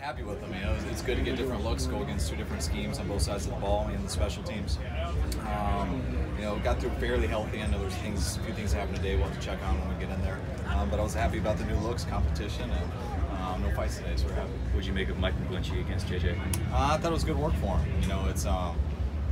happy with them. You know, it's good to get different looks, go against two different schemes on both sides of the ball and the special teams. You know, got through fairly healthy. I know there's a few things that happened today we'll have to check on when we get in there. But I was happy about the new looks, competition, and no fights today, so we're happy. What did you make of Mike McGlinchey against JJ? I thought it was good work for him. You know, it's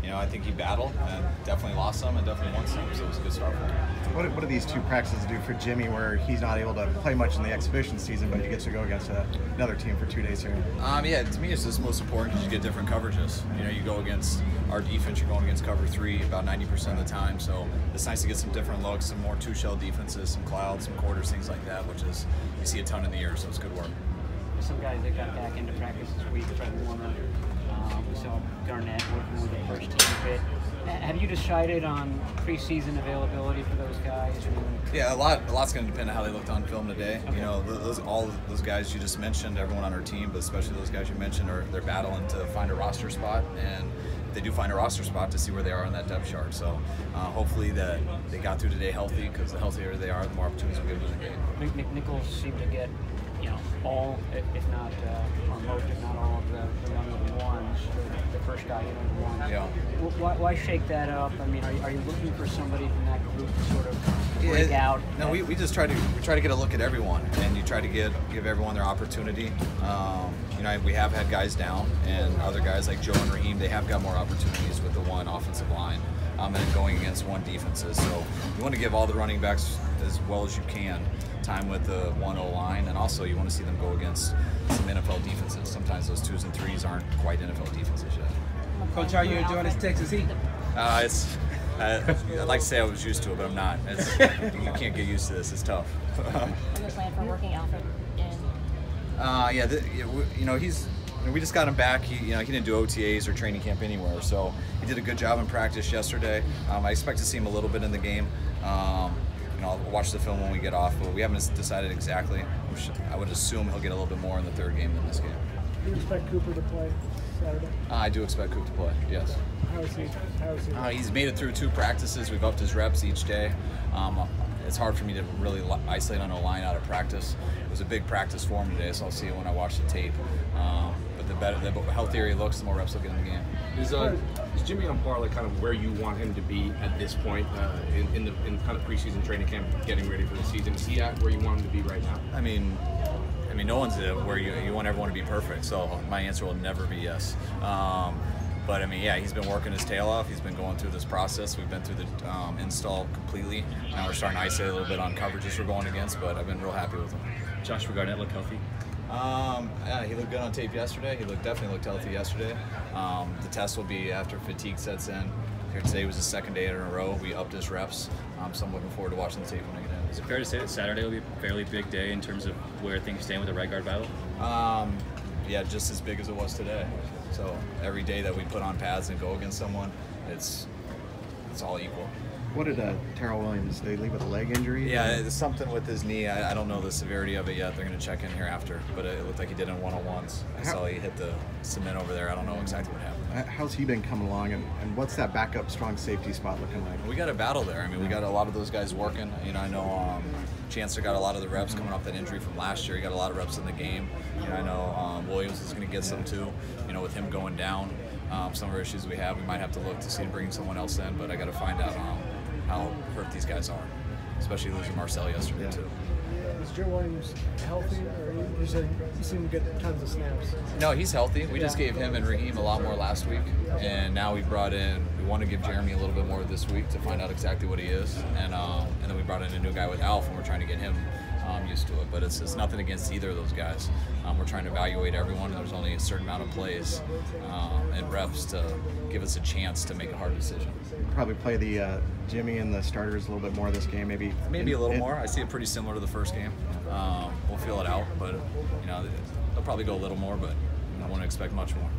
you know, I think he battled and definitely lost some and definitely won some, so it was a good start for him. What do these two practices do for Jimmy, where he's not able to play much in the exhibition season, but he gets to go against another team for 2 days here? Yeah, to me it's just most important because you get different coverages. You know, you go against our defense, you're going against cover 3 about 90% of the time, so it's nice to get some different looks, some more two-shell defenses, some clouds, some quarters, things like that, which is, you see a ton in the air, so it's good work. Some guys that got back into practice this week, Fred Warner, we saw Garnett working with the first team a bit. Have you decided on preseason availability for those guys? Yeah, a lot's going to depend on how they looked on film today. Okay. You know, all of those guys you just mentioned, everyone on our team, but especially those guys you mentioned, they're battling to find a roster spot, and if they do find a roster spot, to see where they are on that depth chart. So hopefully that they got through today healthy, because the healthier they are, the more opportunities we give them in the game. Nichols seemed to get, you know, all, if not, or most, if not all of the young ones, the first guy, you know, the one. Yeah. Why shake that up? I mean, are you looking for somebody from that group to sort of break out? No, we just try to get a look at everyone, and you try to give everyone their opportunity. You know, we have had guys down, and other guys like Joe and Raheem, they have got more opportunities with the one offensive line. And going against one defenses. So you want to give all the running backs as well as you can time with the 1-0 line, and also you want to see them go against some NFL defenses. Sometimes those 2s and 3s aren't quite NFL defenses yet. Coach, how are you enjoying this Texas heat? I'd like to say I was used to it, but I'm not. You can't get used to this. It's tough. What's your plan for working Alfred in? You know, we just got him back. He didn't do OTAs or training camp anywhere, so he did a good job in practice yesterday. I expect to see him a little bit in the game. You know, I'll watch the film when we get off, but we haven't decided exactly. I would assume he'll get a little bit more in the third game than this game. Do you expect Cooper to play Saturday? I do expect Coop to play, yes. How is he? He's made it through 2 practices. We've upped his reps each day. It's hard for me to really isolate on a line out of practice. It was a big practice for him today, so I'll see it when I watch the tape. But the healthier he looks, the more reps he'll get in the game. Is Jimmy on par, like, kind of where you want him to be at this point in kind of preseason training camp, getting ready for the season? Is he at where you want him to be right now? I mean, no one's at where you want everyone to be perfect. So my answer will never be yes. But I mean, yeah, he's been working his tail off. He's been going through this process. We've been through the install completely. Now we're starting to isolate a little bit on coverages we're going against, but I've been real happy with him. Joshua Garnett look healthy? Yeah, he looked good on tape yesterday. He definitely looked healthy yesterday. The test will be after fatigue sets in. Here today was the second day in a row. We upped his reps, so I'm looking forward to watching the tape when I get in. Is it fair to say that Saturday will be a fairly big day in terms of where things stand with the right guard battle? Yeah, just as big as it was today. So every day that we put on pads and go against someone, it's all equal. What did Terrell Williams, did he leave with a leg injury? Yeah, it's something with his knee. I don't know the severity of it yet. They're going to check in here after, but it looked like he did in one-on-ones. I saw he hit the cement over there. I don't know exactly what happened. How's he been coming along, and what's that backup strong safety spot looking like? We got a battle there. I mean, we got a lot of those guys working. You know, I know Chancellor got a lot of the reps coming off that injury from last year. He got a lot of reps in the game. You know, I know Williams is going to get some too. You know, with him going down, some of our issues we have, we might have to look to see bringing someone else in. But I got to find out how hurt these guys are, especially losing Marcel yesterday too. Is Joe Williams healthy, or you said he seemed to get tons of snaps? No, he's healthy. We just gave him and Raheem a lot more last week, and now we want to give Jeremy a little bit more this week to find out exactly what he is, and then we brought in a new guy with Alf, and we're trying to get him used to it. But it's nothing against either of those guys. We're trying to evaluate everyone, and there's only a certain amount of plays and reps to give us a chance to make a hard decision. Probably play the Jimmy and the starters a little bit more this game, maybe a little more. I see it pretty similar to the first game. We'll feel it out, but you know, they'll probably go a little more, but I wouldn't expect much more.